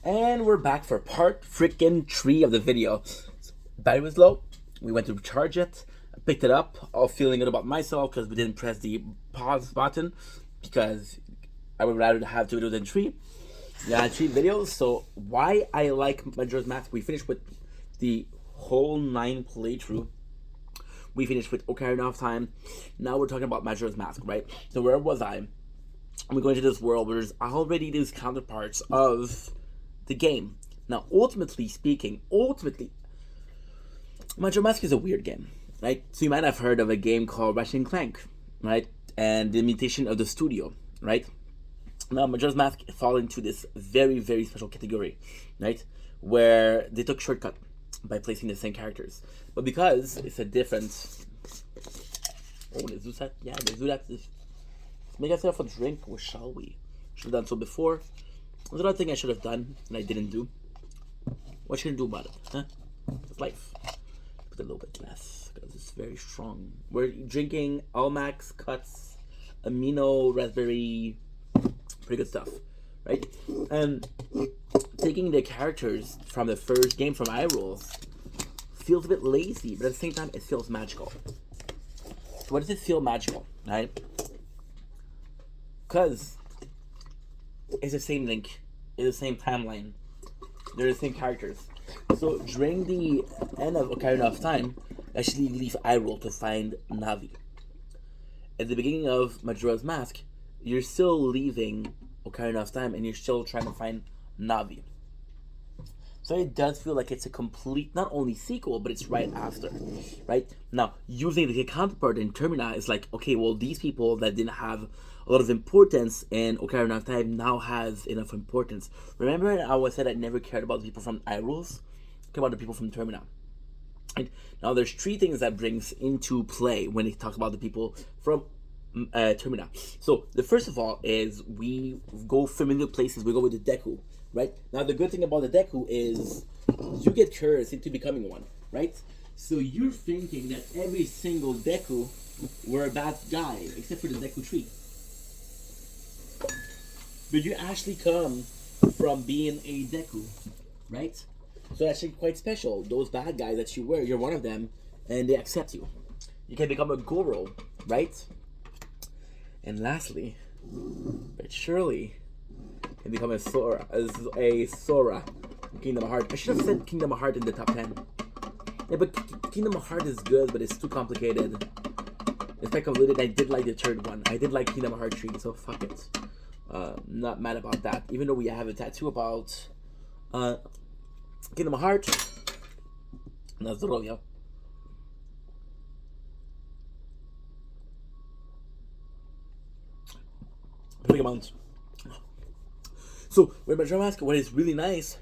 And we're back for part freaking 3 of the video. Battery was low. We went to charge it. I picked it up, all feeling good about myself because we didn't press the pause button because I would rather have 2 videos than 3. Yeah, 3 videos. So why I like Majora's Mask? We finished with the whole 9 playthrough. We finished with Ocarina of Time. Now we're talking about Majora's Mask, right? So where was I? We're going to this world where there's already these counterparts of the game. Now, ultimately speaking, Majora's Mask is a weird game, right? So you might have heard of a game called Ratchet and Clank, right? And the imitation of the studio, right? Now, Majora's Mask fall into this very, very special category, right? Where they took shortcut by placing the same characters. But because it's a different... Oh, let's do that. Yeah, let's do that. Let's make ourselves a drink, or shall we? Should have done so before. There's another thing I should have done and I didn't do. What should I do about it? Huh? It's life. Put a little bit less because it's very strong. We're drinking Almax Cuts Amino Raspberry. Pretty good stuff, right? And taking the characters from the first game from iRules feels a bit lazy, but at the same time it feels magical. So why does it feel magical, right? Because it's the same link, it's the same timeline, they're the same characters. So during the end of Ocarina of Time, actually leave Hyrule to find Navi. At the beginning of Majora's Mask, you're still leaving Ocarina of Time and you're still trying to find Navi. So it does feel like it's a complete, not only sequel, but it's right after, right? Now, using the counterpart in Termina is like, okay, well, these people that didn't have a lot of importance in Ocarina of Time now has enough importance. Remember I always said I never cared about the people from Hyrule? I care about the people from Termina. Right? Now, there's 3 things that brings into play when it talks about the people from Termina. So, the first of all is we go familiar places, we go with the Deku. Right? Now, the good thing about the Deku is you get cursed into becoming one, right? So you're thinking that every single Deku were a bad guy, except for the Deku tree. But you actually come from being a Deku, right? So that's actually quite special. Those bad guys that you were, you're one of them, and they accept you. You can become a Goro, right? And lastly, but surely, and become a Sora Kingdom Heart. I should have said Kingdom Heart in the top 10. Yeah, but Kingdom Heart is good, but it's too complicated. In fact, I did like the third one. I did like Kingdom Heart 3, so fuck it. Not mad about that. Even though we have a tattoo about Kingdom Heart. Na zdrowie. Big amount. So, with Majora's Mask, what is really nice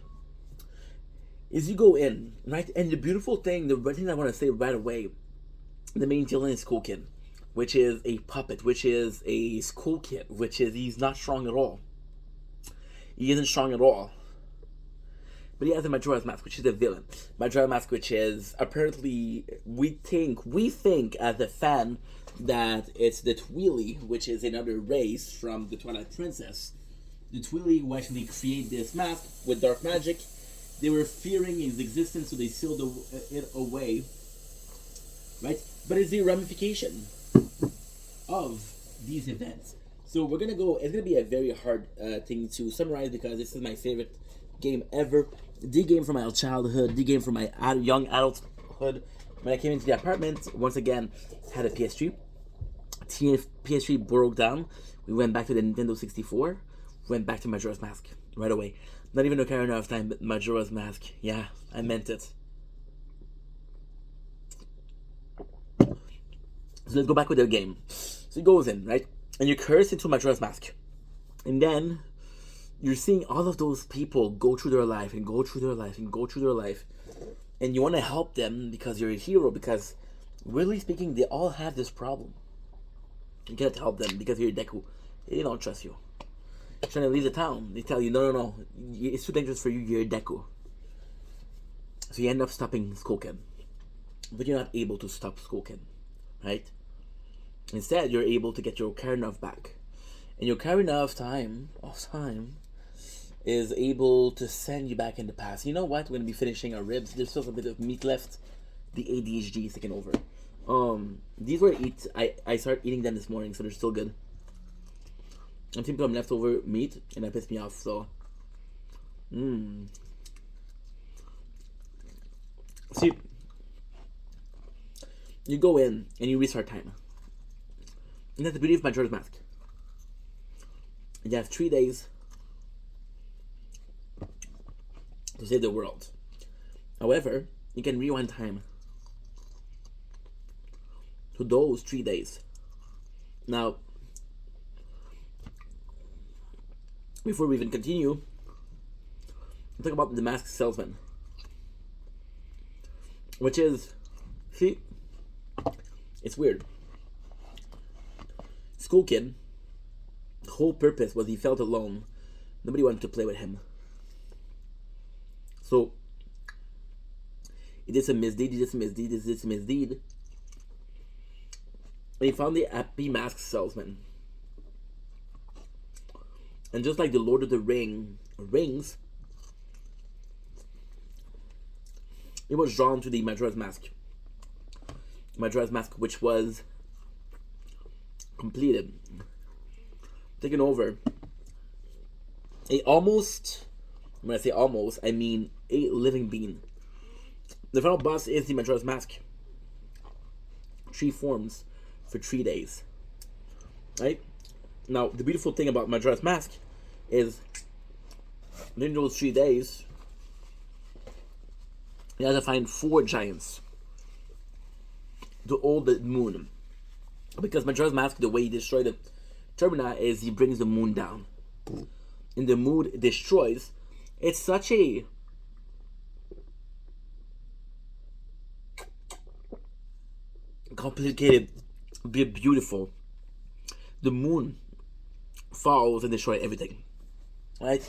is you go in, right? And the beautiful thing, the thing I want to say right away, the main villain is Skullkin, which is a puppet, which is a school kid, which is, he's not strong at all. He isn't strong at all. But he has a Majora's Mask, which is a villain. Majora's Mask, which is, apparently, we think as a fan, that it's the Twili, which is another race from the Twilight Princess. The Twili who actually create this mask with dark magic, they were fearing his existence, so they sealed it away, right? But it's the ramification of these events. So we're gonna go. It's gonna be a very hard thing to summarize because this is my favorite game ever. The game from my childhood, the game from my young adulthood. When I came into the apartment, once again, had a PS3. PS3 broke down. We went back to the Nintendo 64. Went back to Majora's Mask right away. Not even Ocarina of Time, but Majora's Mask. Yeah, I meant it. So let's go back with the game. So he goes in, right? And you're cursed into Majora's Mask. And then you're seeing all of those people go through their life and go through their life and go through their life. And you want to help them because you're a hero, because really speaking, they all have this problem. You can't help them because you're a Deku. They don't trust you. You're trying to leave the town. They tell you, no, it's too dangerous for you, you're a Deku. So you end up stopping Skullkin. But you're not able to stop Skullkin, right? Instead, you're able to get your Ocarina back. And your Ocarina of Time is able to send you back in the past. You know what? We're gonna be finishing our ribs. There's still a bit of meat left. The ADHD is taking over. These were I started eating them this morning, so they're still good. I'm thinking I'm leftover meat, and that pissed me off. So, see, you go in and you restart time, and that's the beauty of Majora's Mask. You have 3 days to save the world. However, you can rewind time to those 3 days. Now, before we even continue, we'll talk about the masked salesman, which is, see, it's weird. School kid, the whole purpose was he felt alone. Nobody wanted to play with him. So, he did some misdeed, and he found the happy masked salesman. And just like the Lord of the Rings, he was drawn to the Majora's Mask. Majora's Mask, which was completed, taken over. When I say almost, I mean a living being. The final boss is the Majora's Mask. 3 forms for 3 days. Right? Now, the beautiful thing about Majora's Mask is, in those 3 days, you have to find 4 giants to hold the moon. Because Majora's Mask, the way he destroyed the Termina is he brings the moon down. And the moon destroys. It's such a complicated, beautiful. The moon falls and destroys everything. Right?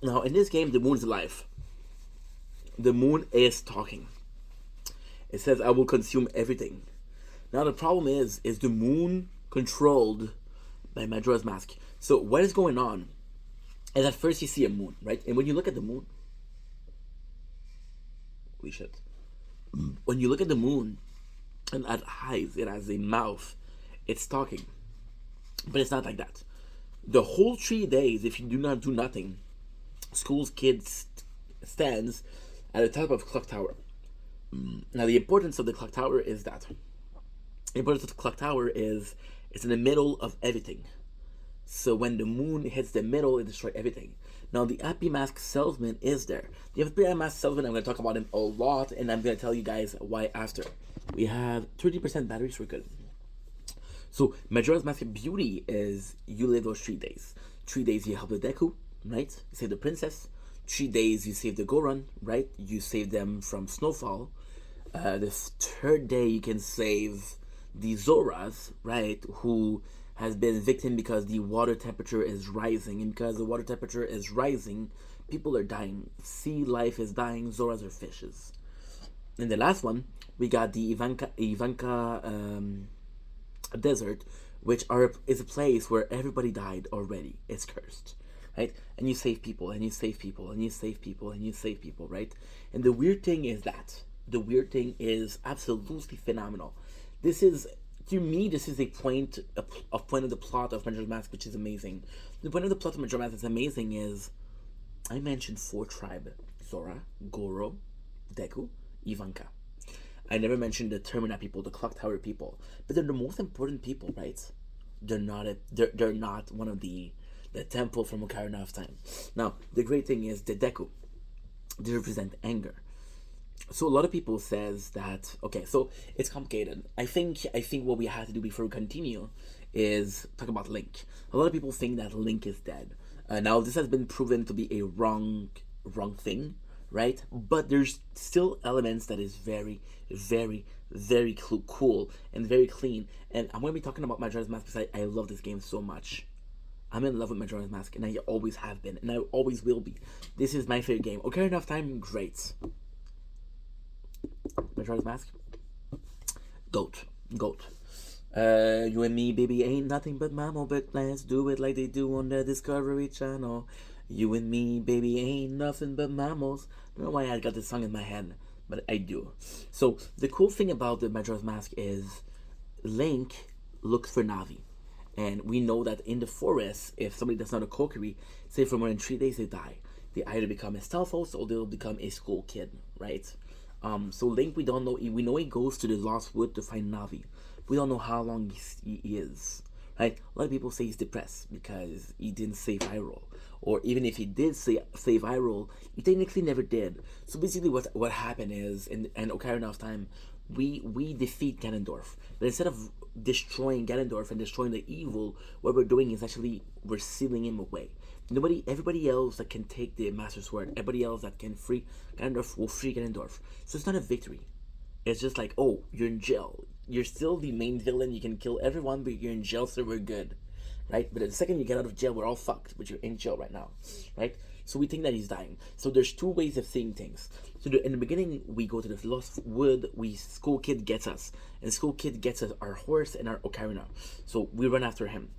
Now, in this game, the moon is alive. The moon is talking. It says, I will consume everything. Now, the problem is the moon controlled by Majora's Mask? So, what is going on is at first you see a moon, right? And when you look at the moon, holy shit. When you look at the moon, and it has eyes, it has a mouth, it's talking. But it's not like that. The whole 3 days, if you do not do nothing, school's kids stands at the top of clock tower. Now, the importance of the clock tower is that the importance of the clock tower is it's in the middle of everything. So when the moon hits the middle, it destroys everything. Now, the Happy Mask Salesman is there. The Happy Mask Salesman, I'm going to talk about him a lot, and I'm going to tell you guys why after. We have 30% batteries, we're good. So, Majora's Mask beauty is you live those 3 days. 3 days you help the Deku, right? You save the princess. 3 days you save the Goron, right? You save them from Snowfall. The 3rd day you can save the Zoras, right? Who has been victim because the water temperature is rising. And because the water temperature is rising, people are dying. Sea life is dying. Zoras are fishes. And the last one, we got the Ivanka desert, which is a place where everybody died already. It's cursed, right? And you save people, and you save people, and you save people, and you save people, right? And the weird thing is absolutely phenomenal. This is, to me, this is a point of the plot of Majora's Mask, which is amazing. The point of the plot of Majora's Mask that's amazing is, I mentioned 4 tribes: Zora, Goro, Deku, Ivanka. I never mentioned the Termina people, the Clock Tower people, but they're the most important people, right? They're not one of the temple from Ocarina of Time. Now, the great thing is the Deku. They represent anger. So a lot of people says that, okay, so it's complicated. I think what we have to do before we continue is talk about Link. A lot of people think that Link is dead. Now, this has been proven to be a wrong thing, right? But there's still elements that is very, very, very cool and very clean. And I'm going to be talking about Majora's Mask because I love this game so much. I'm in love with Majora's Mask, and I always have been, and I always will be. This is my favorite game. Ocarina of Time, great. Majora's Mask, goat. You and me, baby, ain't nothing but mammal, but let's do it like they do on the Discovery Channel. You and me, baby, ain't nothing but mammals. I don't know why I got this song in my head, but I do. So the cool thing about the Majora's Mask is Link looks for Navi. And we know that in the forest, if somebody does not a Kokiri, say for more than 3 days, they die. They either become a Stalfos or they'll become a school kid, right? So Link, we don't know. We know he goes to the Lost Wood to find Navi. We don't know how long he is, right? A lot of people say he's depressed because he didn't save Hyrule, or even if he did save Hyrule, he technically never did. So basically, what happened is in Ocarina of Time, we defeat Ganondorf, but instead of destroying Ganondorf and destroying the evil, what we're doing is actually we're sealing him away. Everybody else that can take the Master Sword, everybody else that can free Ganondorf will free Ganondorf. So it's not a victory. It's just like, oh, you're in jail. You're still the main villain. You can kill everyone, but you're in jail, so we're good, right? But the second you get out of jail, we're all fucked. But you're in jail right now, right? So we think that he's dying. So there's two ways of seeing things. So in the beginning, we go to the Lost Wood. School Kid gets us, and School Kid gets us our horse and our ocarina. So we run after him,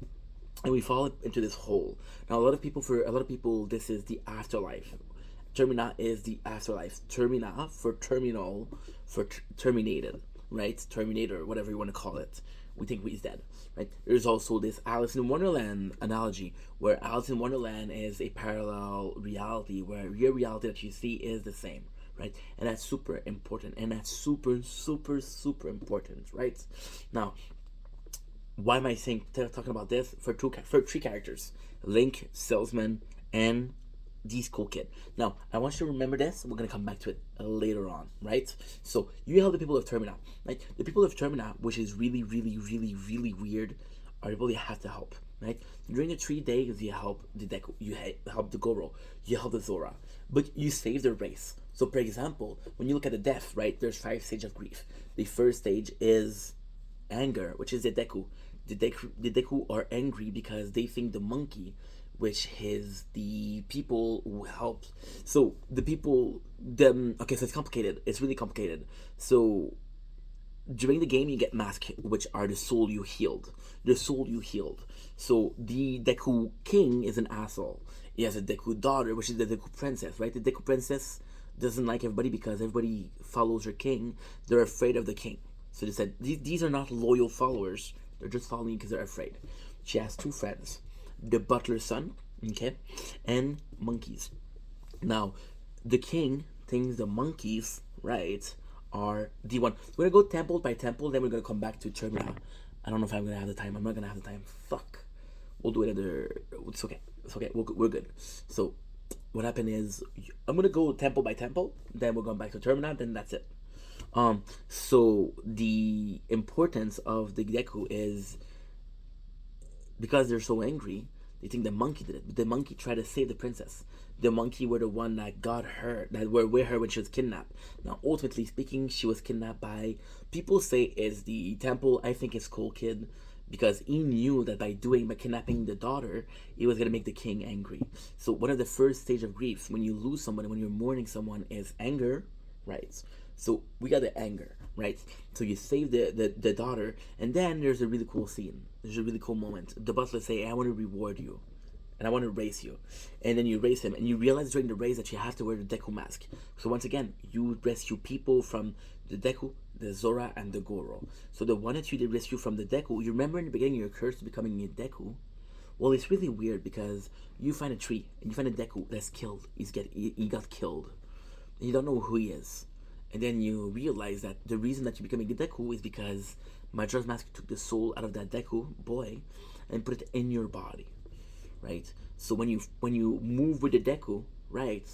and we fall into this hole. Now, for a lot of people, this is the afterlife. Termina is the afterlife. Termina for terminal, for terminated, right? Terminator, whatever you want to call it. We think he's dead, right? There's also this Alice in Wonderland analogy, where Alice in Wonderland is a parallel reality, where your reality that you see is the same, right? And that's super important, and that's super, super, super important, right? Now, why am I talking about this? For three characters: Link, Salesman, and the School Kid. Now, I want you to remember this. We're gonna come back to it later on, right? So you have the people of Termina, right? The people of Termina, which is really, really, really, really weird, are people you have to help, right? During the 3 days, you help the Deku, you help the Goro, you help the Zora, but you save their race. So, for example, when you look at the death, right? There's 5 stages of grief. The first stage is anger, which is the Deku. The Deku are angry because they think the monkey, which is the people who helped. So the people, okay, so it's complicated. It's really complicated. So during the game, you get masks, which are the soul you healed. The soul you healed. So the Deku King is an asshole. He has a Deku daughter, which is the Deku Princess, right? The Deku Princess doesn't like everybody because everybody follows her king. They're afraid of the king. So they said, these are not loyal followers. They're just following because they're afraid. She has 2 friends. The butler's son, okay, and monkeys. Now, the king thinks the monkeys, right, are the one. We're gonna go temple by temple, then we're gonna come back to Termina. I don't know if I'm gonna have the time. I'm not gonna have the time. Fuck. We'll do it other. It's okay. It's okay. We're good. So, what happened is, I'm gonna go temple by temple, then we're going back to Termina, then that's it. So the importance of the Deku is because they're so angry, they think the monkey did it. But the monkey tried to save the princess. The monkey were the one that got her, that were with her when she was kidnapped. Now, ultimately speaking, she was kidnapped by, people say is the temple. I think it's School Kid, because he knew that by kidnapping the daughter, he was gonna make the king angry. So one of the first stage of grief, when you lose someone, when you're mourning someone, is anger, right? So we got the anger, right? So you save the daughter, and then there's a really cool scene. There's a really cool moment. The butler say, "I want to reward you, and I want to raise you," and then you raise him, and you realize during the raise that you have to wear the Deku mask. So once again, you rescue people from the Deku, the Zora, and the Goro. So the one that you did rescue from the Deku, you remember in the beginning you're cursed to becoming a Deku. Well, it's really weird because you find a tree and you find a Deku that's killed. He got killed. And you don't know who he is. And then you realize that the reason that you're becoming a Deku is because Majora's Mask took the soul out of that Deku boy and put it in your body, right? So when you move with the Deku, right,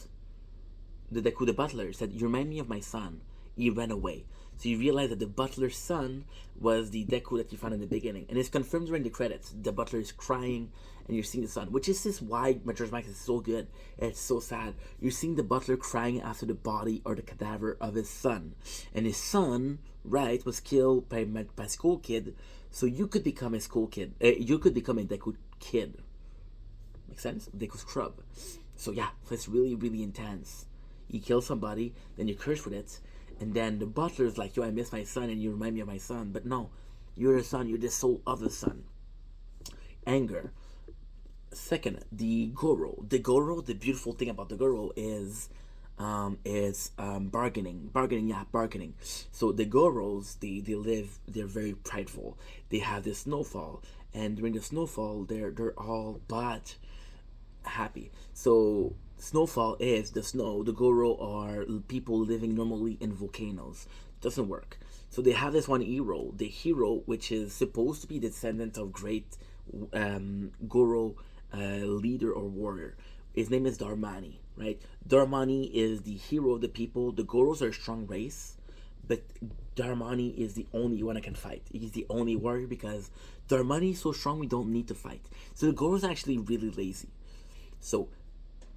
the Deku, the butler, said, "You remind me of my son." He ran away. So you realize that the butler's son was the Deku that you found in the beginning. And it's confirmed during the credits. The butler is crying and you're seeing the son, which is why Majora's Mask is so good. It's so sad. You're seeing the butler crying after the body or the cadaver of his son. And his son, right, was killed by School Kid. So you could become a School Kid. You could become a Deku Kid. Make sense? Deku Scrub. So yeah, so it's really, really intense. You kill somebody, then you curse with it, and then the butler's like, "Yo, I miss my son, and you remind me of my son." But no, You're the sun. You're the soul of the sun. Anger. Second, the Goro. The Goro. The beautiful thing about the Goro is bargaining. Bargaining. Yeah, bargaining. So the Goros, they live. They're very prideful. They have this snowfall, and during the snowfall, they're all but happy. So snowfall is the snow. The Goro are people living normally in volcanoes. Doesn't work. So they have this one hero, the hero, which is supposed to be descendant of great Goro leader or warrior. His name is Darmani, right? Darmani is the hero of the people. The Goros are a strong race, but Darmani is the only one that can fight. He's the only warrior because Darmani is so strong we don't need to fight. So the Goros are actually really lazy. So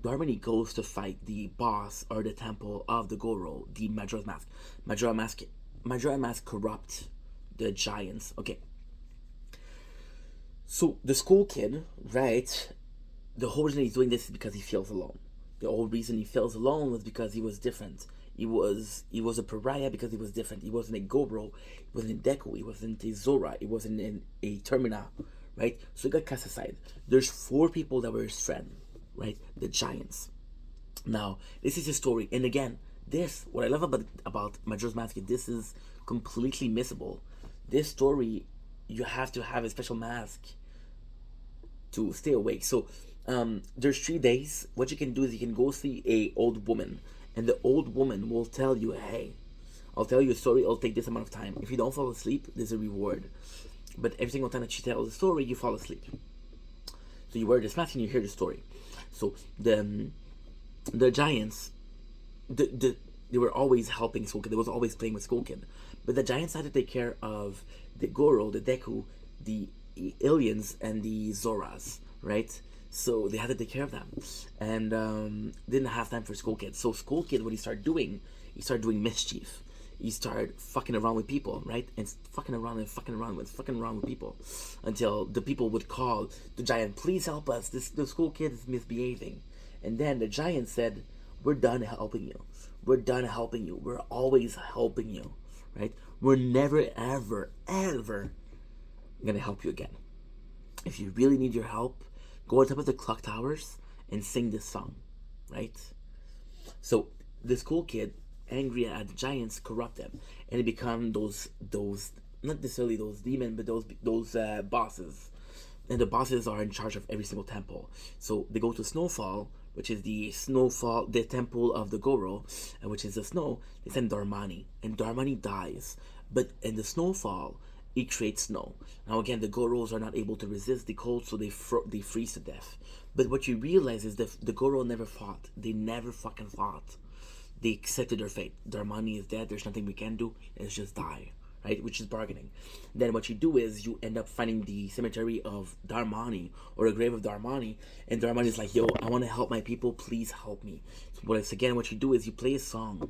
Darmani goes to fight the boss or the temple of the Goro, the Majora's Mask. Majora's Mask corrupt the giants. Okay. So the school kid, right? The whole reason he's doing this is because he feels alone. The whole reason he feels alone was because he was different. He was a pariah because he was different. He wasn't a Gobro, he wasn't a Deku, he wasn't a Zora, he wasn't a Termina, right? So he got cast aside. There's 4 people that were his friend, right? The giants. Now, this is his story, and again, this what I love about Majora's Mask. This is completely missable. This story, you have to have a special mask to stay awake. So, there's 3 days. What you can do is you can go see a old woman, and the old woman will tell you, "Hey, I'll tell you a story. It'll take this amount of time. If you don't fall asleep, there's a reward." But every single time that she tells the story, you fall asleep. So you wear this mask and you hear the story. So the giants, they were always helping Skull Kid. They was always playing with Skull Kid. But the giants had to take care of the Goro, the Deku, the aliens, and the Zoras, right? So they had to take care of them, and didn't have time for Skull Kid. So Skull Kid, what he started doing mischief. He started fucking around with people, right? And fucking around with people, until the people would call the giant, "Please help us! The Skull Kid is misbehaving." And then the giant said, "We're done helping you. We're done helping you. We're always helping you, right? We're never, ever, ever gonna help you again. If you really need your help, go on top of the clock towers and sing this song," right? So this cool kid, angry at the giants, corrupt them, and they become those not necessarily those demons, but those bosses. And the bosses are in charge of every single temple. So they go to Snowfall, which is the temple of the Goro, and which is the snow. They send Darmani, and Darmani dies. But in the Snowfall, it creates snow. Now again, the Goros are not able to resist the cold, so they freeze to death. But what you realize is that the Goro never fought. They never fucking fought. They accepted their fate. Darmani is dead. There's nothing we can do. Let's just die, right? Which is bargaining. Then what you do is you end up finding the cemetery of Darmani, or the grave of Darmani, and Darmani is like, "Yo, I want to help my people. Please help me." So what you do is you play a song.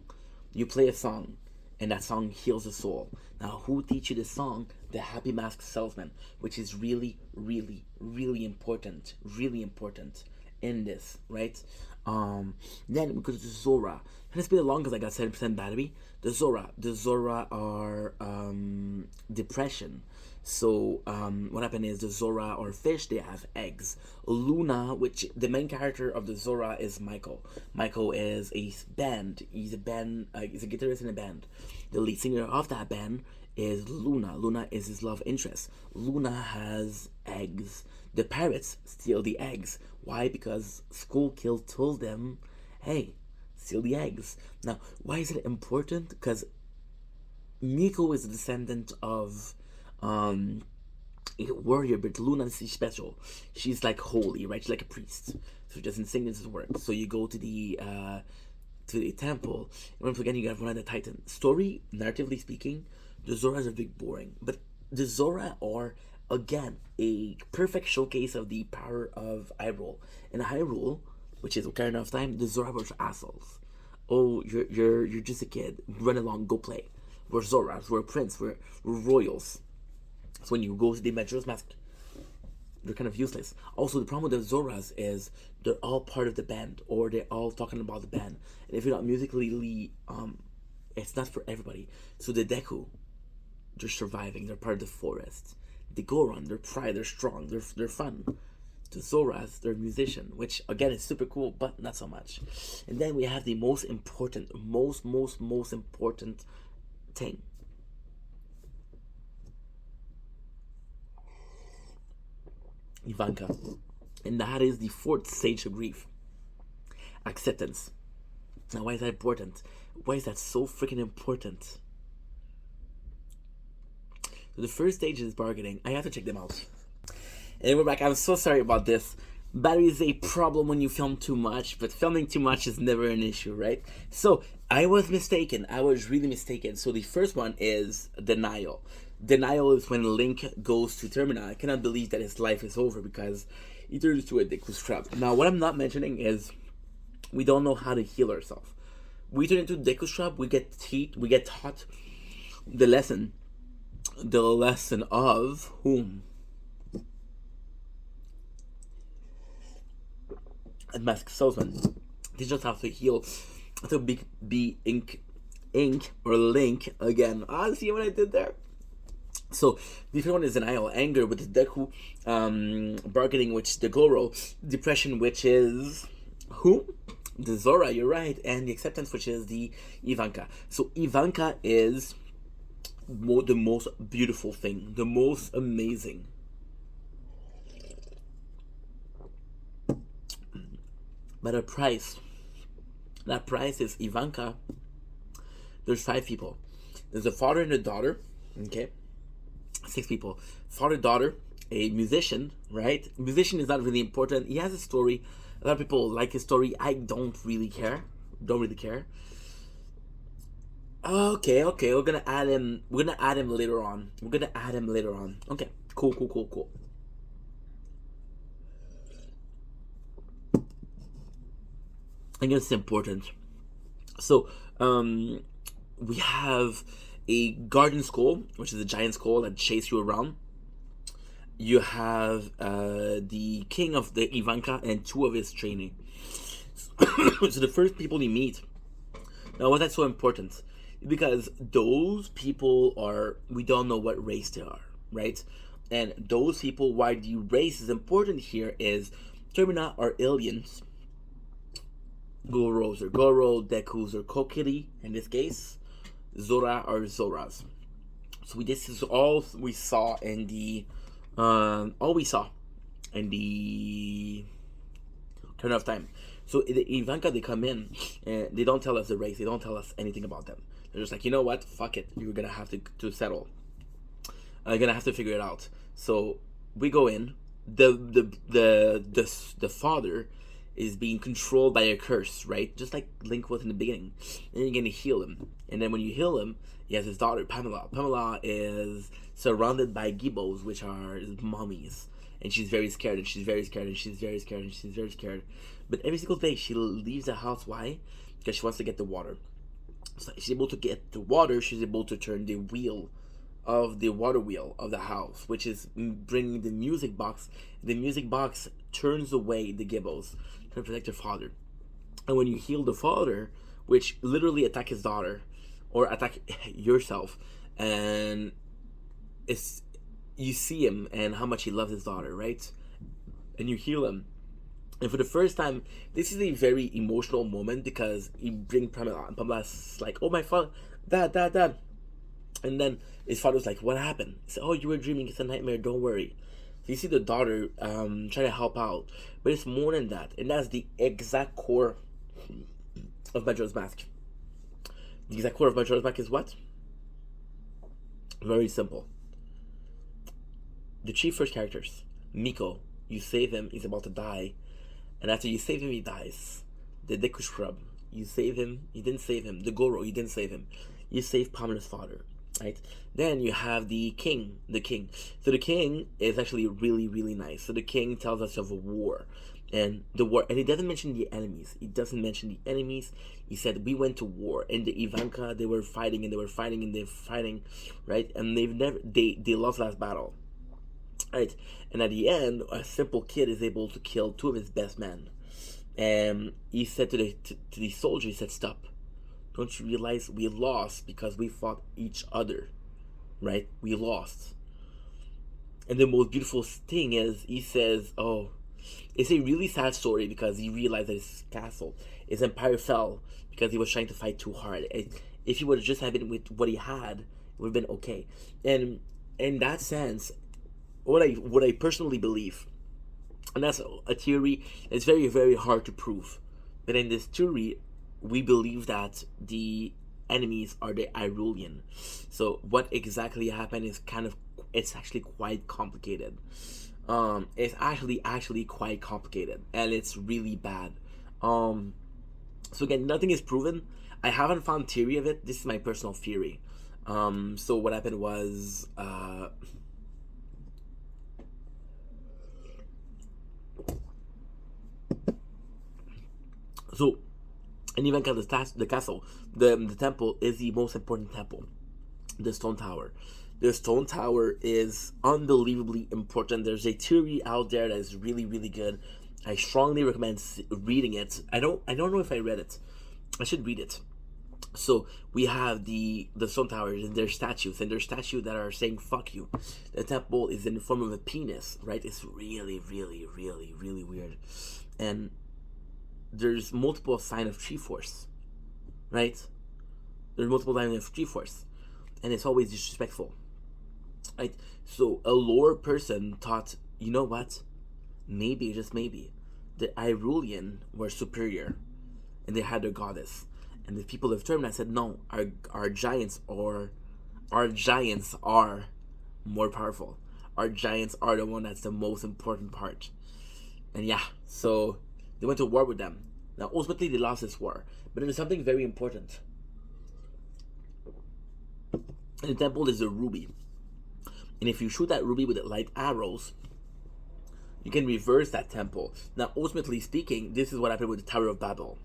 And that song heals the soul. Now, who teach you this song? The Happy Mask Salesman, which is really, really, really important. Really important in this, right? Then we go to Zora. And it's been long because I got 7% battery. The Zora are depression. So what happened is the Zora or fish, they have eggs. Luna, which the main character of the Zora is Michael. Michael is a band. He's a guitarist in a band. The lead singer of that band is Luna. Luna is his love interest. Luna has eggs. The parrots steal the eggs. Why? Because Skull Kid told them, "Hey, steal the eggs." Now, why is it important? Because Miko is a descendant of a warrior, but Luna is special. She's like holy, right? She's like a priest. So she doesn't sing, this work. So you go to the temple, and once again you got one of the Titan. Story, narratively speaking, the Zoras are big boring. But the Zora are again a perfect showcase of the power of Hyrule. In Hyrule, which is Ocarina of Time, the Zora were assholes. "Oh, you're just a kid. Run along, go play. We're Zoras, we're a prince, we're royals." So when you go to the Majora's Mask, they're kind of useless. Also, the problem with the Zoras is they're all part of the band, or they're all talking about the band. And if you're not musically, it's not for everybody. So the Deku, they're surviving. They're part of the forest. The Goron, they're pride. They're strong. They're fun. The Zoras, they're a musician, which again is super cool, but not so much. And then we have the most important, most important thing. Ivanka. And that is the fourth stage of grief. Acceptance. Now, why is that important? Why is that so freaking important? So the first stage is bargaining. I have to check them out. And we're back. I'm so sorry about this. Battery is a problem when you film too much, but filming too much is never an issue, right? So I was mistaken. I was really mistaken. So the first one is denial. Denial is when Link goes to Termina. I cannot believe that his life is over because he turns to a Deku's trap. Now, what I'm not mentioning is we don't know how to heal ourselves. We turn into Deku's trap. We get taught the lesson of whom? And Mask Salesman. They just have to heal. To be ink or Link again. Ah, see what I did there? So the first one is denial, anger with the Deku, bargaining which the Goro, depression which is who? The Zora, you're right, and the acceptance which is the Ivanka. So Ivanka is the most beautiful thing, the most amazing. But a price. That price is Ivanka. There's 5 people. There's a father and a daughter. Okay. 6 people. Father, daughter, a musician, right? Musician is not really important. He has a story. A lot of people like his story. I don't really care. Don't really care. Okay. We're gonna add him later on. Okay. Cool. I guess it's important. So, we have a garden skull, which is a giant skull that chases you around. You have the king of the Ivanka and 2 of his training. So the first people you meet. Now, why that's so important? Because those people we don't know what race they are, right? And those people, why the race is important here is Termina are aliens. Goros are Goro, Dekus are Kokiri in this case. Zora are Zoras. So this is all we saw in the Turn of Time. So the Ivanka, they come in and they don't tell us the race. They don't tell us anything about them. They're just like, you know what? Fuck it. You're gonna have to settle. You're gonna have to figure it out. So we go in. The father is being controlled by a curse, right? Just like Link was in the beginning. And you're gonna heal him. And then when you heal him, he has his daughter, Pamela. Pamela is surrounded by gibbos, which are mummies. And she's very scared, and she's very scared, and she's very scared, and she's very scared. But every single day, she leaves the house. Why? Because she wants to get the water. So she's able to get the water, she's able to turn the wheel of the water wheel of the house, which is bringing the music box. The music box turns away the gibbos to protect her father. And when you heal the father, which literally attack his daughter or attack yourself, and you see him and how much he loves his daughter, right? And you heal him. And for the first time, this is a very emotional moment because you bring Pamela, and Pamela's like, oh my father, dad. And then his father's like, what happened? He said, oh, you were dreaming, it's a nightmare, don't worry. So you see the daughter trying to help out. But it's more than that. And that's the exact core of Majora's Mask. The exact core of Majora's Mask is what? Very simple. The 3 first characters. Miko, you save him, he's about to die. And after you save him, he dies. The Deku Scrub, you save him, you didn't save him. The Goro, you didn't save him. You saved Pamela's father. Right? Then you have the king. So the king is actually really, really nice. So the king tells us of a war. And he doesn't mention the enemies. He said, we went to war. And the Ivanka, they were fighting, right? And they lost last battle. Right? And at the end, a simple kid is able to kill 2 of his best men. And he said to the soldier, he said, stop. Don't you realize we lost because we fought each other? right? We lost. And the most beautiful thing is he says, "Oh, it's a really sad story because he realized that his castle, his empire fell because he was trying to fight too hard. If he would have just had been with what he had, it would have been okay." And in that sense, what I personally believe, and that's a theory. It's very very hard to prove, but in this theory, we believe that the enemies are the Irulian. So what exactly happened is it's actually quite complicated. It's actually quite complicated, and it's really bad. Um, so again, nothing is proven. I haven't found theory of it. This is my personal theory. So what happened was, so in even the castle, the temple is the most important temple. The stone tower. The stone tower is unbelievably important. There's a theory out there that is really really good. I strongly recommend reading it. I don't know if I read it. I should read it. So we have the stone towers and their statues, and their statues that are saying "fuck you." The temple is in the form of a penis, right? It's really really really really weird, and there's multiple sign of Triforce, right? There's multiple signs of Triforce, and it's always disrespectful, right? So a lore person thought, you know what? Maybe, just maybe, the Irulian were superior, and they had their goddess. And the people of Termina said, no, our giants are more powerful. Our giants are the one that's the most important part. And yeah, so they went to war with them. Now ultimately they lost this war, but there's something very important. In the temple is a ruby, and if you shoot that ruby with light arrows, you can reverse that temple. Now, ultimately speaking, this is what happened with the Tower of Babel.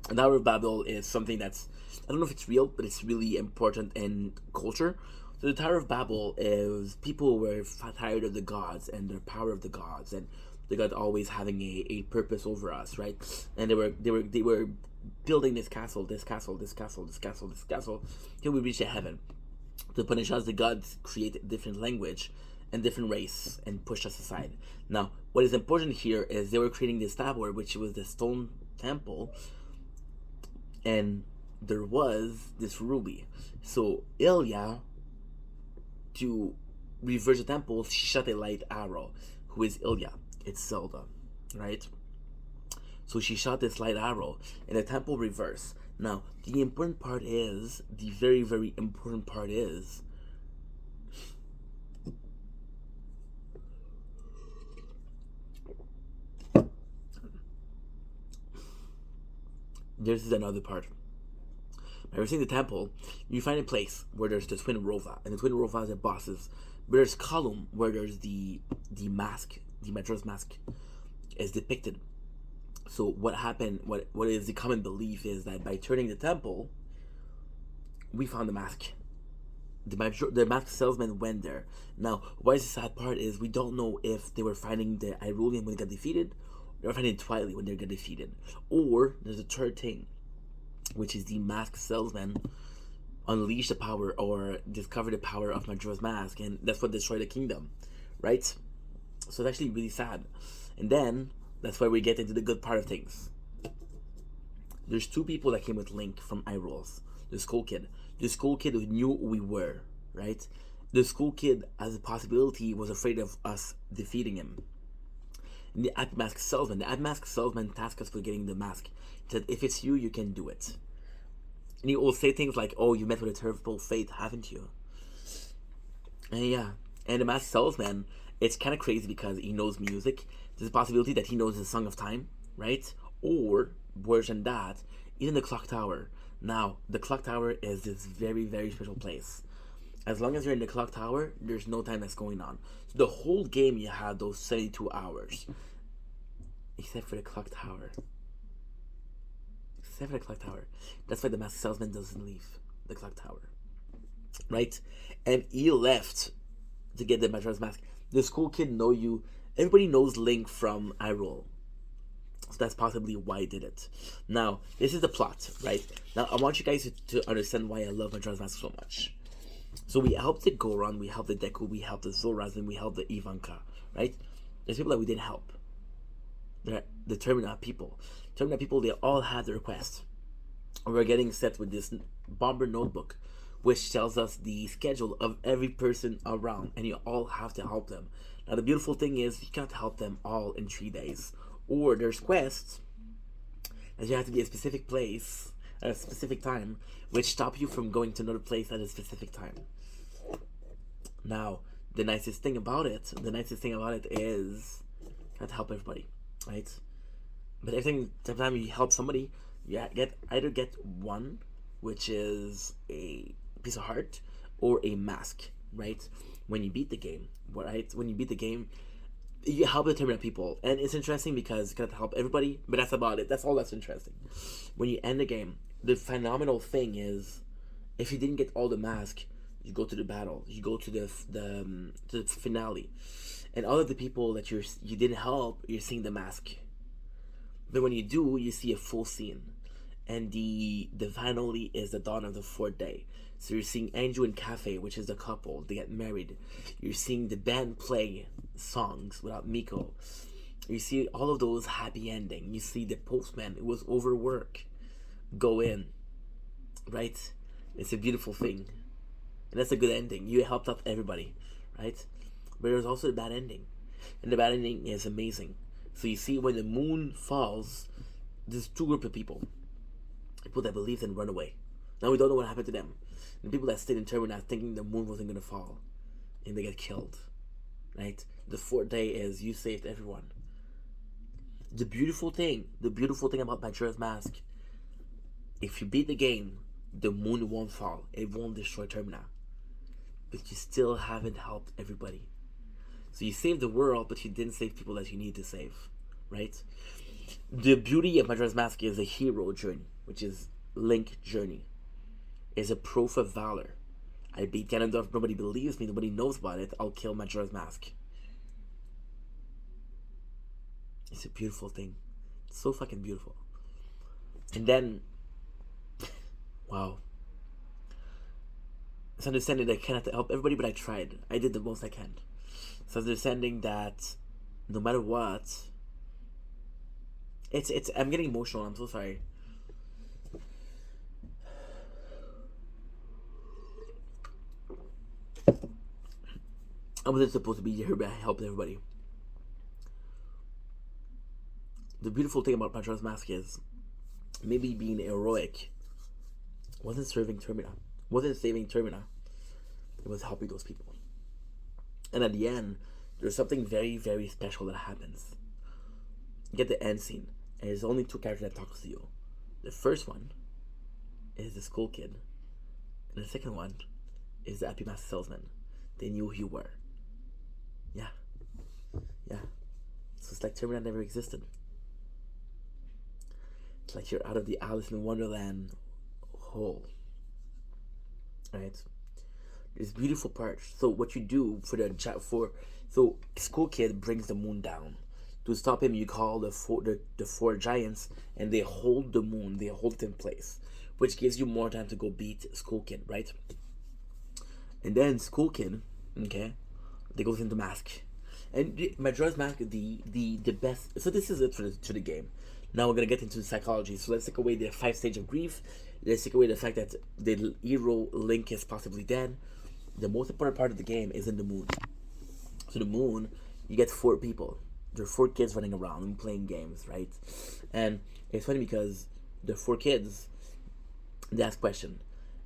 The Tower of Babel is something that's, I don't know if it's real, but it's really important in culture. So the Tower of Babel is people were tired of the gods and the power of the gods, and the god always having a purpose over us, right? And they were building this castle, this castle, this castle, this castle, this castle, till we reach the heaven. To punish us, the gods create a different language and different race and push us aside. Now, what is important here is they were creating this tower, which was the stone temple, and there was this ruby. So Ilya, to reverse the temple, she shot a light arrow. Who is Ilya? It's Zelda, right? So she shot this light arrow, and the temple reversed. Now, the important part is, the very, very important part is, this is another part. By reversing the temple, you find a place where there's the Twin Rova, and the Twin Rova are bosses. But there's Column, where there's the mask, the Majora's Mask, is depicted. So what happened, what is the common belief is that by turning the temple, we found the mask. The mask salesman went there. Now, why is the sad part is we don't know if they were finding the Irulian when they got defeated, or they were finding Twilight when they got defeated. Or there's a third thing, which is the mask salesman unleashed the power or discovered the power of Majora's Mask, and that's what destroyed the kingdom, right? So it's actually really sad. And then that's where we get into the good part of things. There's two people that came with Link from Hyrule. The Skull Kid. The Skull Kid who knew who we were, right? The Skull Kid, as a possibility, was afraid of us defeating him. And the Happy Mask Salesman. The Happy Mask Salesman tasked us with getting the mask. He said, if it's you, you can do it. And he will say things like, oh, you met with a terrible fate, haven't you? And yeah. And the Mask Salesman, it's kind of crazy because he knows music. There's a possibility that he knows the Song of Time, right? Or, worse than that, even the Clock Tower. Now, the Clock Tower is this very, very special place. As long as you're in the Clock Tower, there's no time that's going on. So the whole game you have those 72 hours. Except for the Clock Tower. Except for the Clock Tower. That's why the Masked Salesman doesn't leave the Clock Tower. Right? And he left to get the Majora's Mask. The Skull Kid know you. Everybody knows Link from Hyrule. So that's possibly why he did it. Now, this is the plot, right? Now, I want you guys to understand why I love Majora's Mask so much. So we helped the Goron, we helped the Deku, we helped the Zoras, and we helped the Ivanka, right? There's people that we didn't help. They're the Termina people. Termina people, they all had the request. We're getting set with this bomber notebook, which tells us the schedule of every person around, and you all have to help them. Now, the beautiful thing is, you can't help them all in 3 days. Or there's quests that you have to be at a specific place at a specific time, which stop you from going to another place at a specific time. Now, the nicest thing about it is you can't help everybody, right? But every time you help somebody, you either get one, which is a piece of heart, or a mask, right? When you beat the game, right? When you beat the game, you help determinate people, and it's interesting because you can't help everybody, but that's about it. That's all that's interesting. When you end the game, the phenomenal thing is, if you didn't get all the mask, you go to the battle, you go to the finale, and all of the people that you didn't help, you're seeing the mask. But when you do, you see a full scene, and the finale is the dawn of the 4th day. So you're seeing Andrew and Cafe, which is the couple. They get married. You're seeing the band play songs without Miko. You see all of those happy ending. You see the postman, it was overwork, go in, right? It's a beautiful thing, and that's a good ending. You helped out everybody, right? But there's also the bad ending, and the bad ending is amazing. So you see, when the moon falls, there's two groups of people that believed and run away. Now we don't know what happened to them. The people that stayed in Termina thinking the moon wasn't gonna fall, and they get killed, right? The 4th day is you saved everyone. The beautiful thing about Majora's Mask, if you beat the game, the moon won't fall. It won't destroy Termina. But you still haven't helped everybody. So you saved the world, but you didn't save people that you need to save, right? The beauty of Majora's Mask is a hero journey, which is Link journey. Is a proof of valor. I beat Ganondorf, nobody believes me, nobody knows about it, I'll kill Majora's Mask. It's a beautiful thing. It's so fucking beautiful. And then, wow. It's understanding that I cannot help everybody, but I tried. I did the most I can. So understanding that no matter what, I'm getting emotional, I'm so sorry. I wasn't supposed to be here, but I helped everybody. The beautiful thing about Majora's Mask is, maybe being heroic wasn't saving Termina. It was helping those people. And at the end, there's something very, very special that happens. You get the end scene, and there's only 2 characters that talk to you. The first one is the school kid, and the second one is the Happy Mask salesman. They knew who you were. Yeah. So it's like Termina never existed. It's like you're out of the Alice in Wonderland hole, right? This beautiful part. So what you do so school kid brings the moon down. To stop him, you call the four giants, and they hold the moon. They hold it in place, which gives you more time to go beat school kid, right? And then school kid, okay, they goes into mask. And Majora's Mask, the best. So this is it to the game. Now we're gonna get into psychology. So let's take away the 5 stages of grief. Let's take away the fact that the hero Link is possibly dead. The most important part of the game is in the moon. So the moon, you get 4 people. There are 4 kids running around and playing games, right? And it's funny because the 4 kids, they ask questions.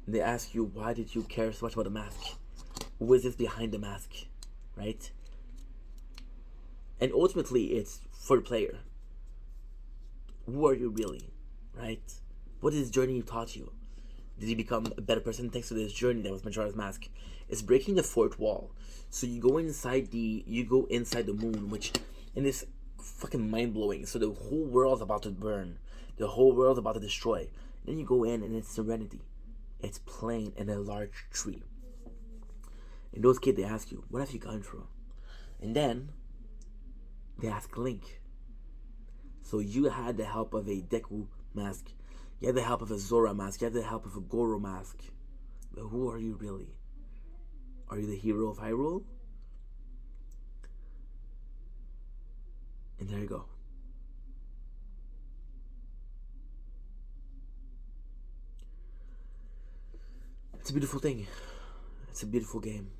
They ask you, why did you care so much about the mask? Who is this behind the mask, right? And ultimately, it's for the player. Who are you really, right? What is this journey taught you? Did you become a better person thanks to this journey that was Majora's Mask? It's breaking the 4th wall. So you go inside the moon, which, and it's fucking mind blowing. So the whole world's about to burn, the whole world's about to destroy. Then you go in and it's serenity. It's plain and a large tree. And those kids, they ask you, what have you gone through? And then they ask Link. So you had the help of a Deku mask. You had the help of a Zora mask. You had the help of a Goro mask. But who are you really? Are you the hero of Hyrule? And there you go. It's a beautiful thing. It's a beautiful game.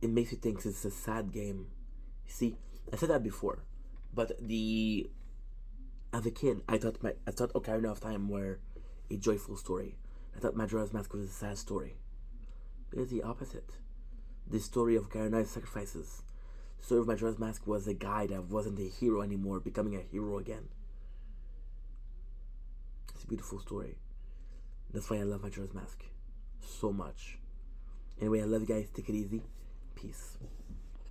It makes you think it's a sad game. See, I said that before, but as a kid, I thought Ocarina of Time were a joyful story. I thought Majora's Mask was a sad story. But it's the opposite. The story of Ocarina's sacrifices. The story of Majora's Mask was a guy that wasn't a hero anymore, becoming a hero again. It's a beautiful story. That's why I love Majora's Mask so much. Anyway, I love you guys. Take it easy. Peace.